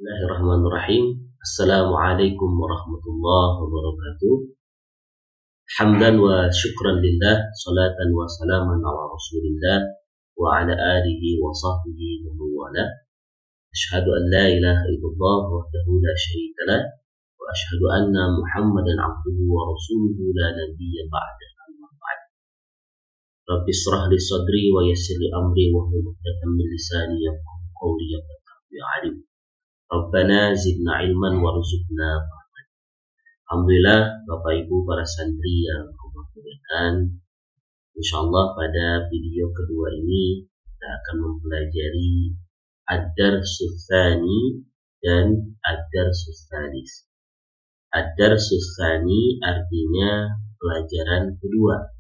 Bismillahirrahmanirrahim. Assalamualaikum warahmatullahi wabarakatuh. Hamdan wa syukran lillah, salatan wa salaman ala rasulillah wa ala alihi wa sahbihi wa wala. Asyhadu an la ilaha illallah wahdahu la syarika lah wa asyhadu anna Muhammadan abduhu wa rasuluhu la nabiyya ba'da. Amma ba'd. Rabbi shrah li sadri wa yassir li amri wa hlul 'uqdatam min lisani yafqahu qawli ya alim. Rabbana zidna ilman warzuqna fahman. Alhamdulillah Bapak Ibu para santri yang Allah muliakan, insyaallah pada video kedua ini kita akan mempelajari ad-darsus tsani dan ad-darsus tsalis. Ad-darsus tsani artinya pelajaran kedua,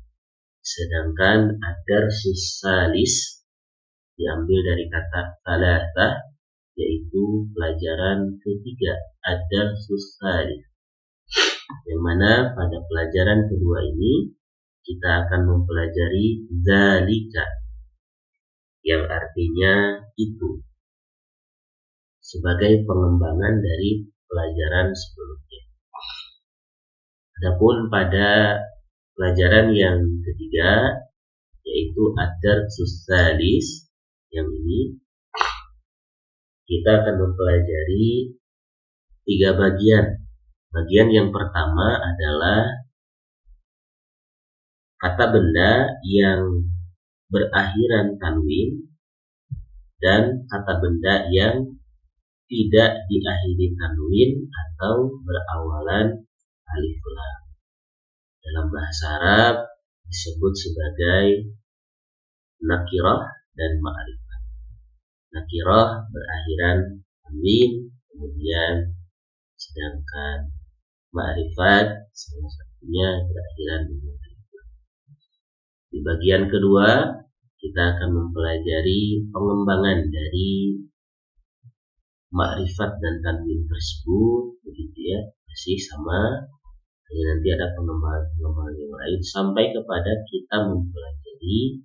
sedangkan ad-darsus tsalis diambil dari kata tsalatsa, yaitu pelajaran ketiga, ad-darsus tsalis. Yang mana pada pelajaran kedua ini kita akan mempelajari zalika, yang artinya itu, sebagai pengembangan dari pelajaran sebelumnya. Adapun pada pelajaran yang ketiga, yaitu ad-darsus tsalis, yang ini kita akan mempelajari 3 bagian. Bagian yang pertama adalah kata benda yang berakhiran tanwin dan kata benda yang tidak diakhiri tanwin atau berawalan alif lam. Dalam bahasa Arab disebut sebagai nakirah dan ma'rifah. Nakirah berakhiran tanwin, kemudian sedangkan ma'rifat salah satunya berakhiran dengan alif. Di bagian kedua kita akan mempelajari pengembangan dari ma'rifat dan tanwin tersebut, begitu ya, masih sama. Nanti ada pengembangan yang lain sampai kepada kita mempelajari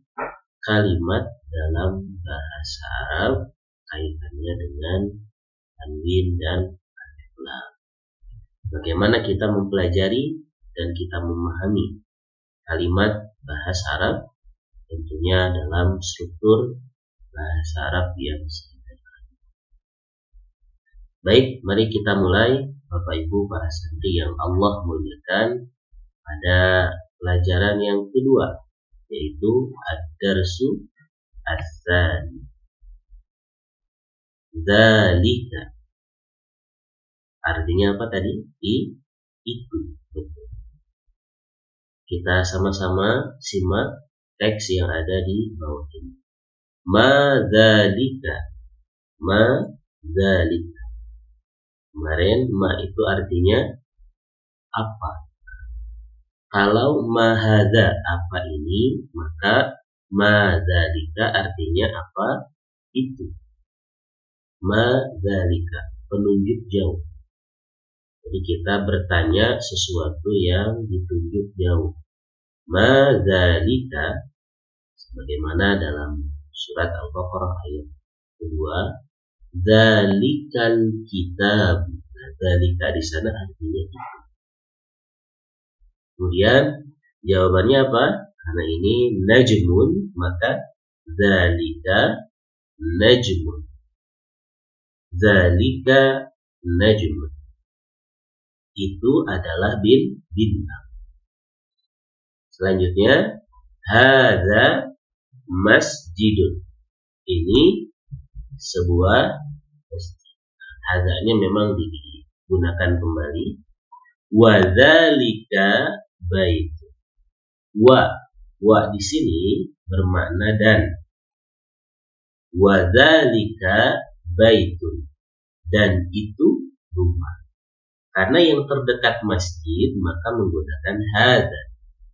kalimat dalam bahasa Arab kaitannya dengan tanwin dan alif lam. Bagaimana kita mempelajari dan kita memahami kalimat bahasa Arab, tentunya dalam struktur bahasa Arab yang sederhana. Baik, mari kita mulai Bapak Ibu para santri yang Allah muliakan pada pelajaran yang kedua, yaitu ad-darsu ats-tsani. Dzalika artinya apa tadi? Itu. Betul. Kita sama-sama simak teks yang ada di bawah ini. Ma dzalika. Ma dzalika. Kemarin ma itu artinya apa? Kalau ma hadza apa ini, maka ma dzalika artinya apa? Itu. Ma dzalika, penunjuk jauh. Jadi kita bertanya sesuatu yang ditunjuk jauh. Ma dzalika, sebagaimana dalam surat Al-Baqarah ayat 2, dzalikal kitab. Nah, dzalika di sana artinya itu. Kemudian jawabannya apa? Karena ini najmun, maka dzalika najmun. Dzalika najmun. Itu adalah bintang. Selanjutnya, hadza masjidun. Ini sebuah masjid. Hadzanya memang digunakan kembali. Wa dzalika bait. Wa di sini bermakna dan. Wa dzalika baitun. Dan itu rumah. Karena yang terdekat masjid maka menggunakan hadza.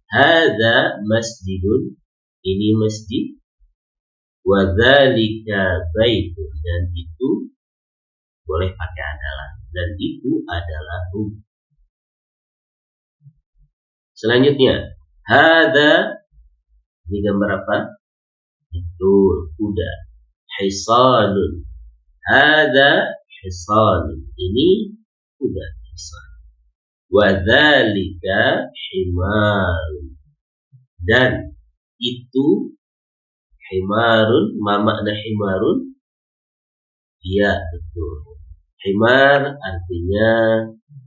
Hadza masjidun, ini masjid. Wa dzalika baitun, dan itu boleh pakai adalah, dan itu adalah rumah. Selanjutnya, hadza ini gambar apa? Itu kuda. Hisanun. Hadza hisan. Ini kuda hisan. Wa dzalika himarun. Dan itu himarun, ma makna himarun? Ya, betul. Himar artinya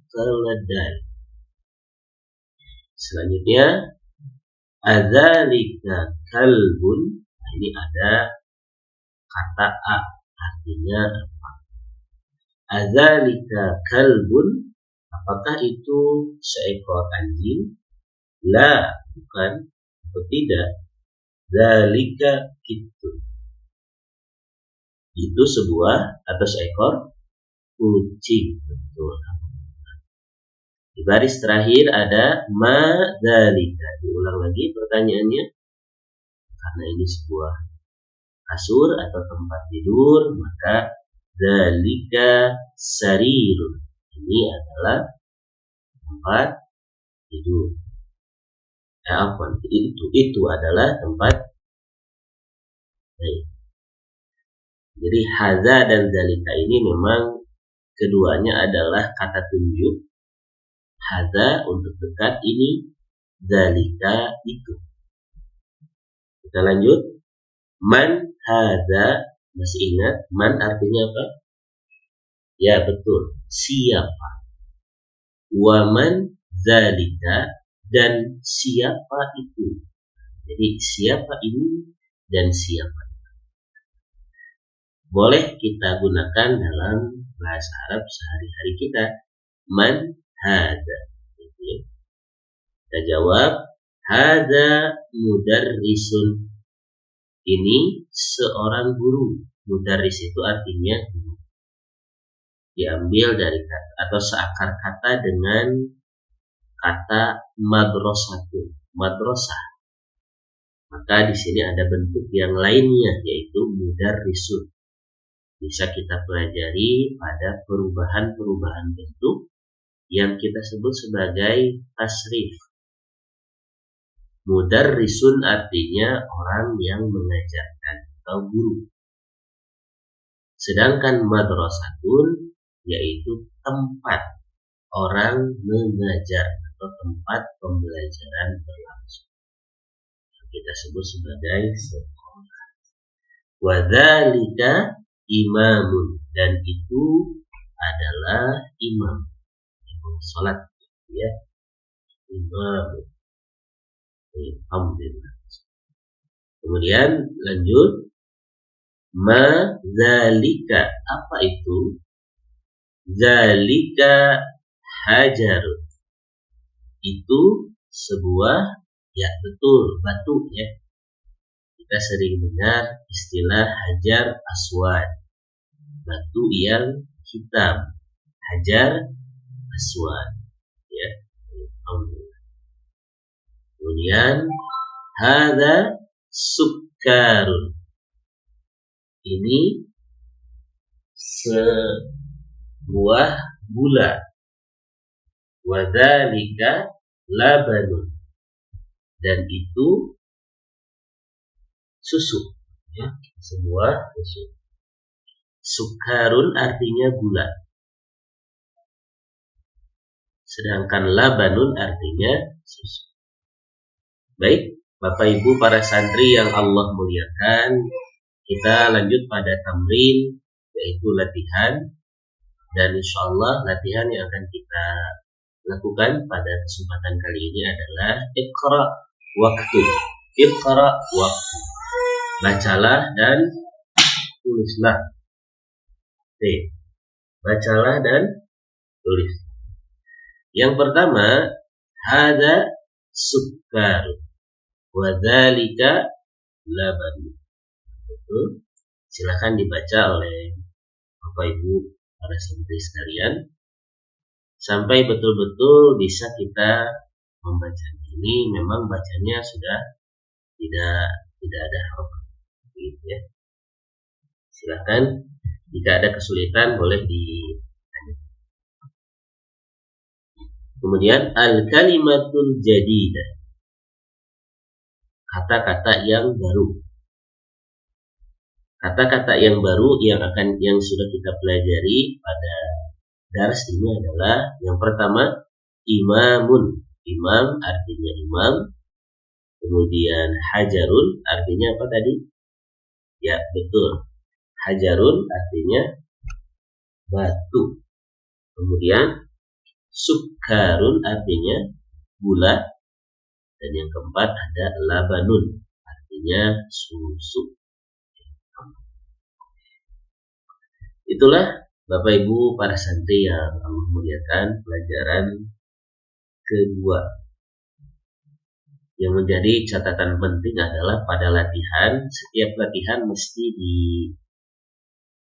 keledai. Selanjutnya, adzalika kalbun. Ini ada kata a, artinya apa? Adzalika kalbun, apakah itu seekor anjing? La, bukan, atau tidak. Dzalika itu sebuah atau seekor kucing. Betul. Di baris terakhir ada ma dzalika. Diulang lagi pertanyaannya. Karena ini sebuah kasur atau tempat tidur, maka dzalika sarirun. Ini adalah tempat tidur. Itu adalah tempat. Baik. Jadi hadza dan dzalika ini memang keduanya adalah kata tunjuk. Hadza untuk dekat, ini dzalika itu. Kita lanjut. Man hadza, masih ingat man artinya apa? Ya, betul, siapa. Wa man dzalika, dan siapa itu. Jadi siapa ini dan siapa itu boleh kita gunakan dalam bahasa Arab sehari-hari kita. Man hadza. Kita jawab hadza mudarrisun. Ini seorang guru. Mudarris itu artinya guru. Diambil dari kata atau seakar kata dengan kata madrasatun, madrasah. Maka di sini ada bentuk yang lainnya, yaitu mudarrisun. Bisa kita pelajari pada perubahan-perubahan bentuk yang kita sebut sebagai tasrif. Mudarrisun artinya orang yang mengajarkan atau guru. Sedangkan madrasatun yaitu tempat orang mengajar atau tempat pembelajaran berlangsung. Yang kita sebut sebagai sekolah. Wa dzalika imamun, dan itu adalah imam salat, ya. Imam. Alhamdulillah. Kemudian lanjut. Ma dzalika, apa itu? Dzalika hajarun. Itu sebuah, ya betul, batu, ya. Kita sering dengar istilah hajar aswad, batu yang hitam. Hajar aswad, ya. Alhamdulillah. Kemudian hadza sukkarun. Ini sebuah gula. Wa dzalika labanun, dan itu susu, ya, sebuah susu. Sukkarun artinya gula. Sedangkan labanun artinya susu. Baik, Bapak Ibu para santri yang Allah muliakan, kita lanjut pada tamrin, yaitu latihan. Dan insya Allah latihan yang akan kita lakukan pada kesempatan kali ini adalah iqra waktu. Iqra waktu. Bacalah dan tulislah. Bacalah dan tulis. Yang pertama, hadza sukkar wa dzalika laban. Itu silakan dibaca oleh Bapak Ibu para santri sekalian sampai betul-betul bisa kita membaca. Ini memang bacanya sudah tidak ada harokat, gitu ya. Silakan jika ada kesulitan boleh ditanya. Kemudian al-kalimatul jadidah, kata-kata yang baru. Kata-kata yang baru yang sudah kita pelajari pada dars ini adalah yang pertama imamun. Imam artinya imam. Kemudian hajarun artinya apa tadi? Ya, betul. Hajarun artinya batu. Kemudian sukkarun artinya gula. Dan yang keempat ada labanun artinya susu. Itulah Bapak Ibu para santri yang Allah muliakan, pelajaran kedua. Yang menjadi catatan penting adalah pada latihan, setiap latihan mesti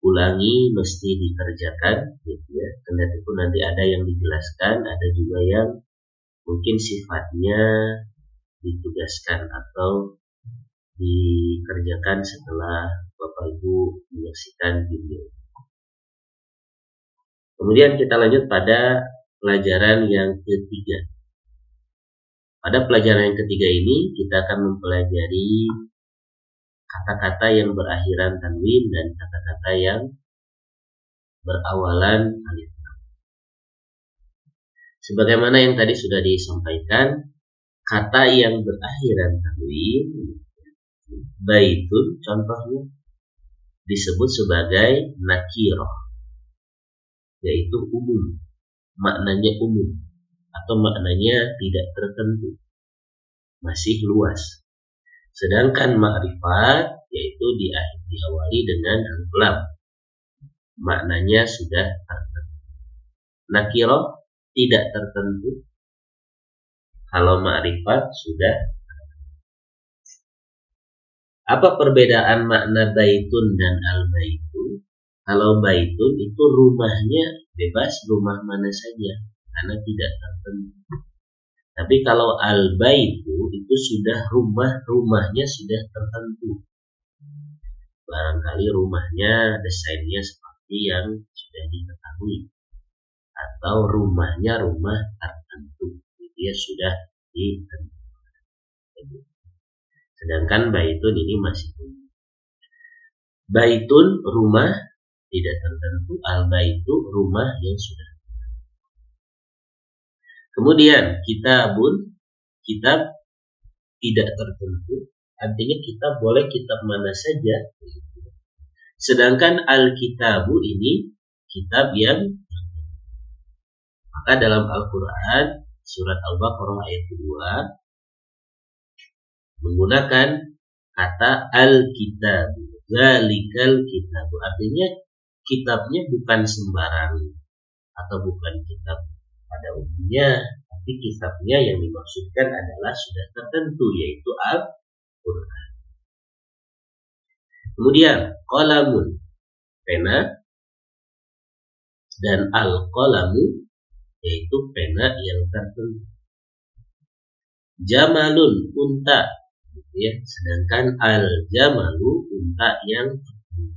diulangi, mesti dikerjakan, gitu ya. Kendati pun nanti ada yang dijelaskan, ada juga yang mungkin sifatnya ditugaskan atau dikerjakan setelah Bapak Ibu menyaksikan video. Kemudian kita lanjut pada pelajaran yang ketiga. Pada pelajaran yang ketiga ini kita akan mempelajari kata-kata yang berakhiran tanwin dan kata-kata yang berawalan alif lam. Sebagaimana yang tadi sudah disampaikan, kata yang berakhiran tanwin, baitun contohnya disebut sebagai nakirah, yaitu umum, maknanya umum atau maknanya tidak tertentu, masih luas. Sedangkan ma'rifat yaitu diawali dengan alif lam, maknanya sudah tertentu. Nakirah tidak tertentu, kalau ma'rifat sudah tertentu. Apa perbedaan makna baitun dan al-baitun? Kalau baitun itu rumahnya bebas, rumah mana saja, karena tidak tertentu. Tapi kalau al-baitu itu sudah rumahnya sudah tertentu. Barangkali rumahnya desainnya seperti yang sudah diketahui, atau rumahnya rumah tertentu, dia sudah ditentukan. Sedangkan baitun ini masih umum. Baitun rumah tidak tertentu, al-baitu rumah yang sudah tertentu. Kemudian kitabun, kitab tidak tertentu, artinya kitab boleh kitab mana saja. Sedangkan al-kitabu ini kitab yang tertentu. Maka dalam Al-Quran surat Al-Baqarah ayat 2 menggunakan kata al-kitabu, zalikal kitabu, artinya kitabnya bukan sembarang atau bukan kitab pada umumnya, tapi kitabnya yang dimaksudkan adalah sudah tertentu, yaitu Al-Quran. Kemudian qalamun, pena, dan al-qalamu yaitu pena yang tertentu. Jamalun, unta, ya. Sedangkan al-jamalu, unta yang tertentu.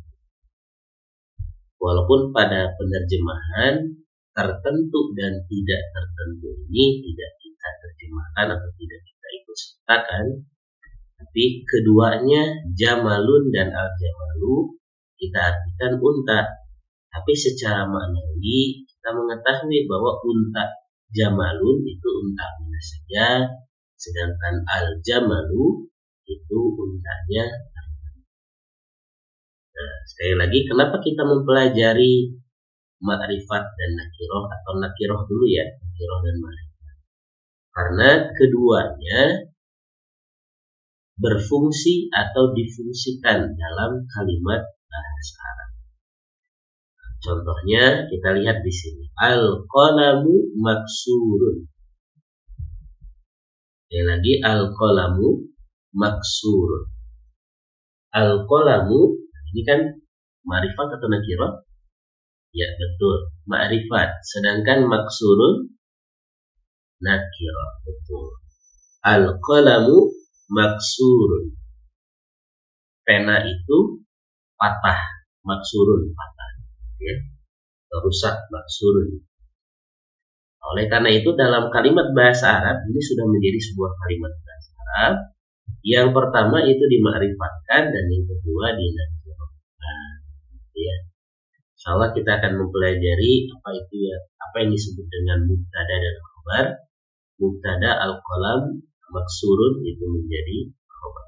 Walaupun pada penerjemahan tertentu dan tidak tertentu ini tidak kita terjemahkan atau tidak kita ikut sertakan, tapi keduanya jamalun dan al-jamalu kita artikan unta. Tapi secara maknawi kita mengetahui bahwa unta jamalun itu unta mana saja, sedangkan al-jamalu itu untanya. Nah, sekali lagi, kenapa kita mempelajari ma'rifat dan nakiroh, atau nakiroh dulu ya, nakiroh dan ma'rifat? Karena keduanya berfungsi atau difungsikan dalam kalimat bahasa Arab. Contohnya kita lihat di sini, al-qalamu maksurun. Sekali lagi, al-qalamu maksurun. Al-qalamu ini kan ma'rifat atau nakirah? Ya, betul, ma'rifat. Sedangkan maksurun nakirah, betul. Al-qalamu maksurun. Pena itu patah, maksurun patah, ya, rusak, maksurun. Oleh karena itu dalam kalimat bahasa Arab ini sudah menjadi sebuah kalimat bahasa Arab. Yang pertama itu dima'rifatkan dan yang kedua dinakirah. Ya. Insyaallah kita akan mempelajari apa yang disebut dengan mubtada dan khabar. Mubtada al-qalam maksurun itu menjadi khabar.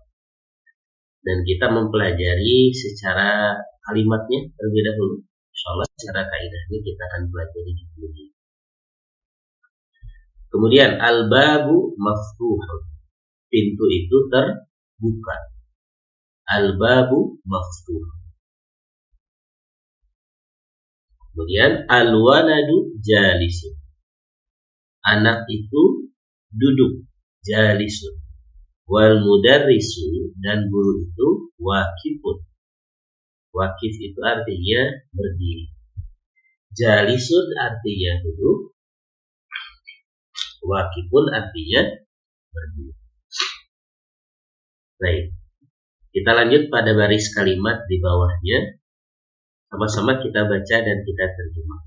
Dan kita mempelajari secara kalimatnya terlebih dahulu. Insyaallah secara kaidahnya kita akan pelajari di sini. Kemudian al-babu maftuhun. Pintu itu terbuka. Al-babu maftuh. Kemudian al-waladu jalisun. Anak itu duduk, jalisun. Wal mudarrisu, dan guru itu waqifun. Waqif itu artinya berdiri. Jalisun artinya duduk. Waqifun artinya berdiri. Baik. Kita lanjut pada baris kalimat di bawahnya. Sama-sama kita baca dan kita terjemah.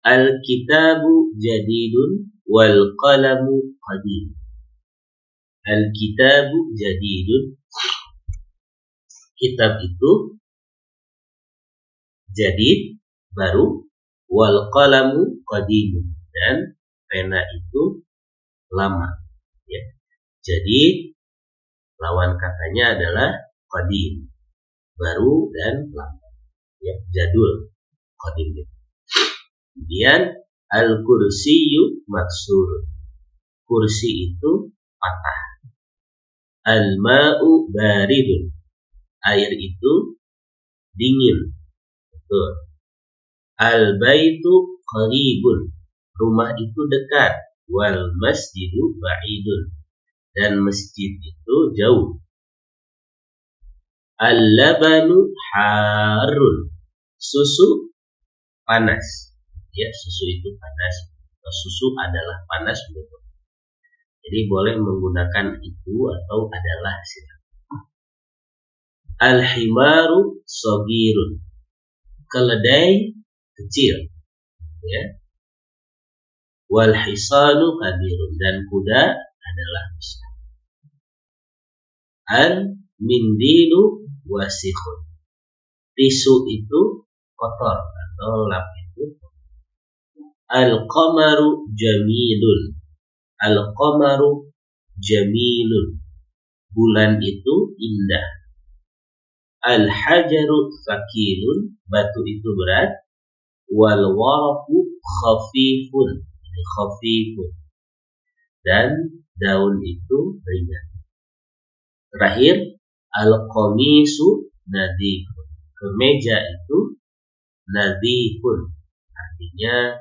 Al-kitabu jadidun wal qalamu qadim. Al-kitabu jadidun. Kitab itu jadid, baru. Wal qalamu qadim. Dan pena itu lama. Ya. Jadid, lawan katanya adalah qadim, baru dan lama. Ya, jadul, qadim. Kemudian al-kursiyu maksur. Kursi itu patah. Al-ma'u baridun. Air itu dingin. Betul. Al-baitu qaribun. Rumah itu dekat. Wal masjidu ba'idun. Dan masjid itu jauh. Al-labanu harun. Susu panas. Ya, susu itu panas. Susu adalah panas betul. Jadi boleh menggunakan itu atau adalah silakan. Al-himaru sogirun. Keledai kecil. Ya. Wal hisanu kabirun. Dan kuda adalah besar. Al-mindilu wasikhun. Tisu itu kotor atau lap itu. Al-qamaru jamilun. Al-qamaru jamilun. Bulan itu indah. Al-hajaru thaqilun. Batu itu berat. Wal waraqu khafifun. Khafifun. Dan daun itu ringan. Terakhir, al-qamisu nadhifun. Kemeja itu nadhifun, artinya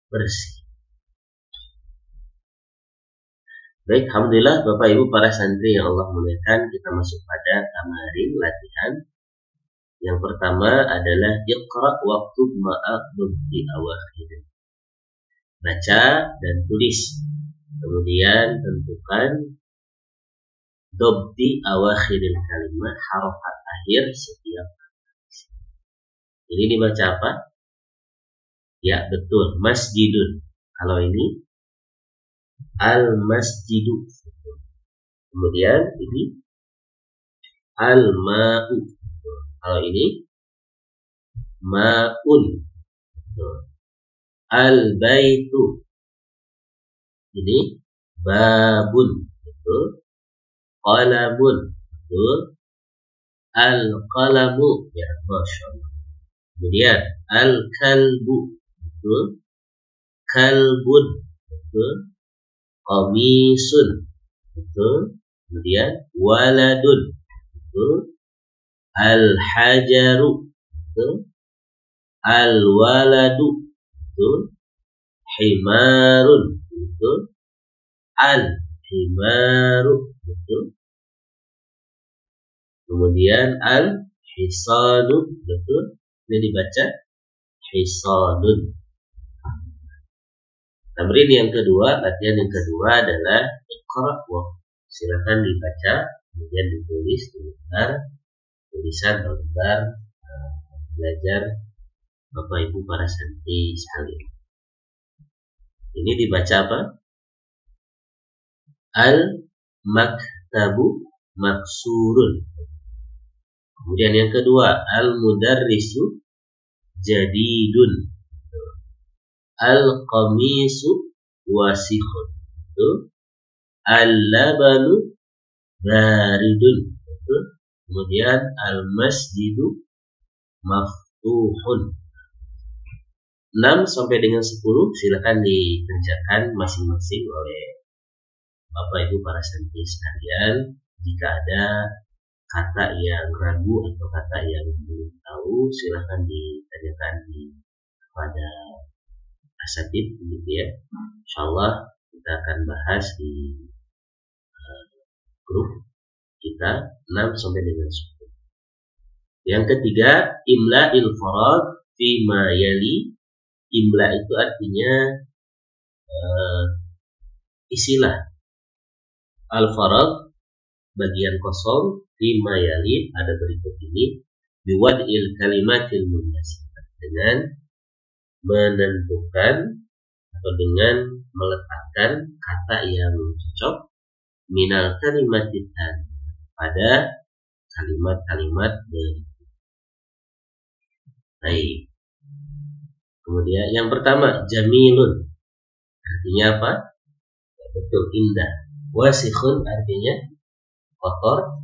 bersih. Baik, alhamdulillah Bapak Ibu para santri yang Allah muliakan, kita masuk pada tamarin latihan. Yang pertama adalah iqra waktub ma'a dhabti awakhir. Baca dan tulis. Kemudian tentukan dhabti awakhiril kalimat, harofat akhir setiap kata. Ini dibaca apa? Ya, betul, masjidun. Kalau ini al-masjidu. Kemudian ini al-ma'u. Kalau ini ma'un. Al-baitu. Ini babun. Betul. Qalamun. Betul. Al-qalamu. Ya, masyaallah. Kemudian al-kalbu. Betul. Kalbun. Betul. Qamisun. Betul. Kemudian waladun. Betul. Al-hajaru. Betul. Al-waladu. Betul. Himarun. Betul. Al-himaru. Betul. Kemudian al-hisanu. Betul. Ini dibaca hisanun. Tamrin yang kedua, latihan yang kedua adalah iqra wa. Silakan dibaca, kemudian ditulis sebentar, tulisan gambar belajar Bapak Ibu para santri sekalian. Ini dibaca apa? Al-maktabu maksurun. Kemudian yang kedua, al-mudarrisu jadidun. Al-qamisu wasikhun. Al-labanu baridun. Kemudian al-masjidu maftuhun. 6 sampai dengan 10 silakan dikerjakan masing-masing oleh Bapak Ibu para santri sekalian. Jika ada kata yang ragu atau kata yang belum tahu, silakan ditanyakan kepada asatid, gitu ya. Insyaallah kita akan bahas di grup kita 6 sampai dengan 10. Yang ketiga, imla'il farad fi ma yali. Imla itu artinya isilah al-farad, bagian kosong, fi ma yali, ada berikut ini, biwad'il kalimatil munasibah, dengan menentukan atau dengan meletakkan kata yang cocok, minal kalimatit pada kalimat-kalimat berikut. Baik. Kemudian yang pertama, jamilun artinya apa? Betul, indah. Wasikhun artinya kotor.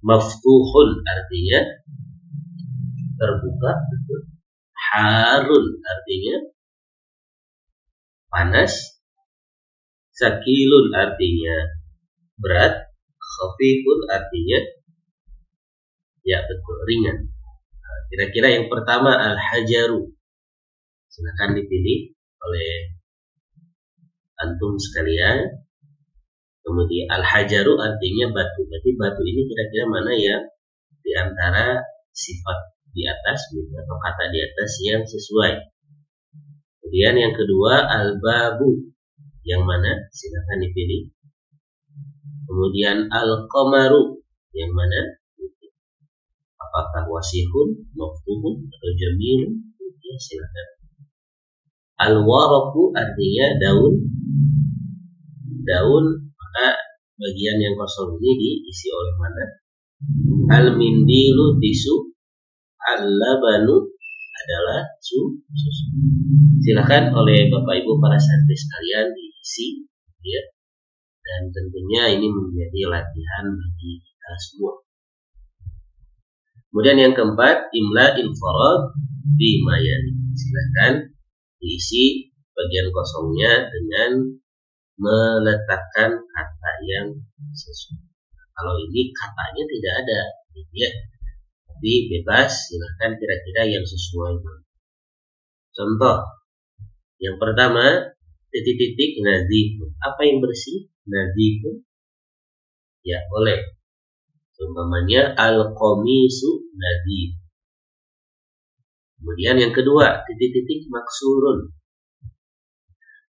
Maftuhun artinya terbuka, betul. Harun artinya panas. Sakilun artinya berat. Khafifun artinya ya betul, ringan. Kira-kira yang pertama al-hajaru. Silakan dipilih oleh antum sekalian. Kemudian al-hajaru artinya batu. Berarti batu ini kira-kira mana yang di antara sifat di atas atau kata di atas yang sesuai. Kemudian yang kedua al-babu. Yang mana? Silakan dipilih. Kemudian al-qamaru. Yang mana? Apakah wasihun, maftuhun, atau jamilun? Ya, silakan. Al-waraku artinya daun. Daun, maka bagian yang kosong ini diisi oleh mana? Al-mindilu tisu. Al-labanu adalah susu. Silakan oleh Bapak Ibu para santri sekalian diisi, ya. Dan tentunya ini menjadi latihan bagi kita semua. Kemudian yang keempat, imla'il farad bi ma yali. Silakan diisi bagian kosongnya dengan meletakkan kata yang sesuai. Kalau ini katanya tidak ada, ya, tapi bebas, silakan kira-kira yang sesuai. Contoh yang pertama, titik-titik nadhifun. Apa yang bersih? Nadhifun. Ya, boleh. Umpamanya al-qamisu nadhif. Kemudian yang kedua, titik-titik maksurun.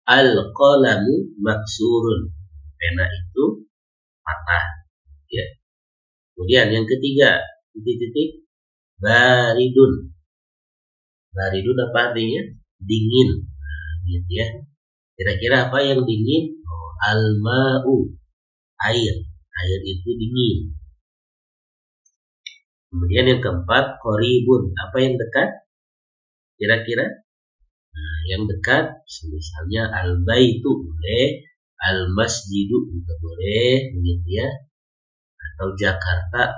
Al-qalamu maksurun. Pena itu patah. Ya. Kemudian yang ketiga, titik-titik baridun. Baridun apa artinya? Dingin. Nah, gitu ya. Kira-kira apa yang dingin? Oh, al-ma'u. Air. Air itu dingin. Kemudian yang keempat, qoribun. Apa yang dekat? Kira-kira? Nah, yang dekat, misalnya al-baitu boleh, al-masjidu juga boleh, begitu ya. Atau Jakarta,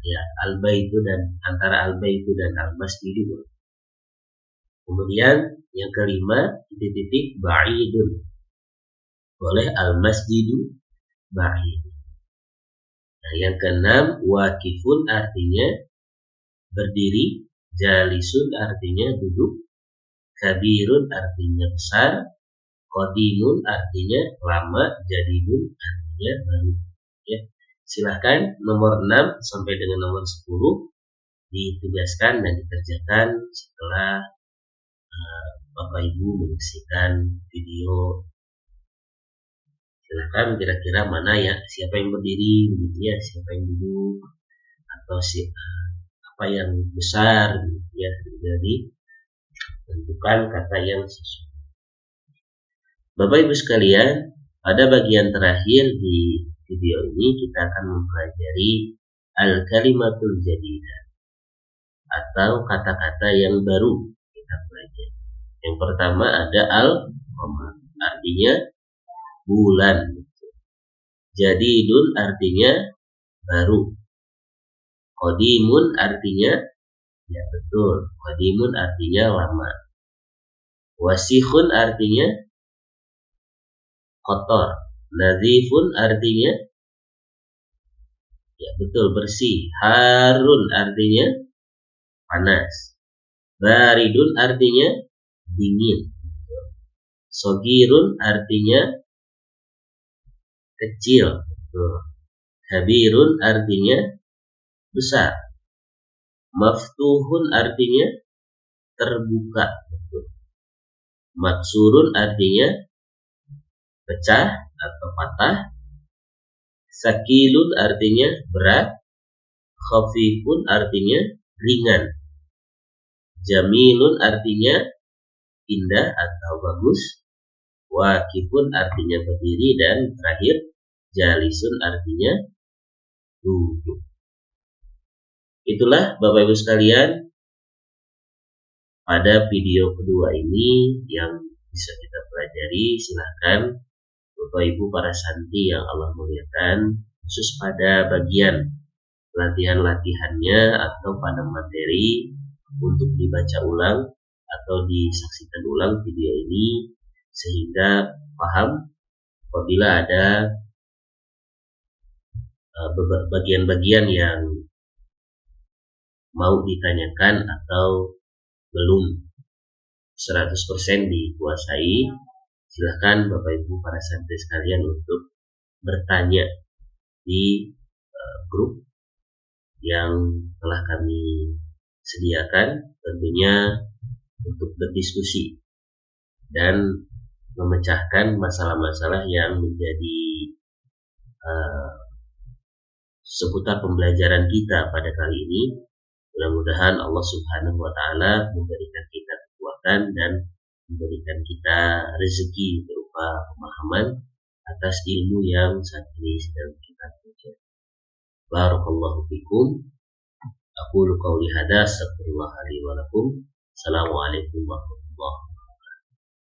ya, al-baitu dan antara al-baitu dan al-masjidu boleh. Kemudian yang kelima, titik-titik ba'idun. Boleh al-masjidu ba'idun. Nah, yang keenam, wakifun artinya berdiri, jalisun artinya duduk, kabirun artinya besar, qadimun artinya lama, jadidun artinya baru. Ya. Silahkan nomor 6 sampai dengan nomor 10 ditugaskan dan dikerjakan setelah Bapak Ibu menyaksikan video. Silakan kira-kira mana ya, siapa yang berdiri begitu ya, siapa yang duduk, atau apa yang besar gitu ya. Jadi tentukan kata yang sesuai. Bapak Ibu sekalian, pada bagian terakhir di video ini kita akan mempelajari al-kalimatul jadidah, atau kata-kata yang baru kita pelajari. Yang pertama ada al-qamar, artinya bulan. Jadidun artinya baru. Qadimun artinya, ya betul, qadimun artinya lama. Wasikhun artinya kotor. Nazifun artinya, ya betul, bersih. Harun artinya panas. Baridun artinya dingin. Sogirun artinya kecil. Kabirun artinya besar. Maftuhun artinya terbuka. Maksurun artinya pecah atau patah. Sakilun artinya berat. Khafifun artinya ringan. Jamilun artinya indah atau bagus. Waqifun artinya berdiri, dan terakhir jalisun artinya duduk. Itulah Bapak Ibu sekalian, pada video kedua ini yang bisa kita pelajari. Silahkan Bapak Ibu para santri yang Allah muliakan, khusus pada bagian latihan-latihannya atau pada materi untuk dibaca ulang atau disaksikan ulang video ini, sehingga paham apabila ada bagian-bagian yang mau ditanyakan atau belum 100% dikuasai. Silahkan Bapak Ibu para santri sekalian untuk bertanya di grup yang telah kami sediakan, tentunya untuk berdiskusi dan memecahkan masalah-masalah yang menjadi seputar pembelajaran kita pada kali ini. Mudah-mudahan Allah Subhanahu wa Ta'ala memberikan kita kekuatan dan memberikan kita rezeki berupa pemahaman atas ilmu yang saat ini sedang kita pelajari. Barakallahu fikum. Aqulu qawli hadza, astaghfirullah li wa lakum. Assalamualaikum warahmatullahi wabarakatuh.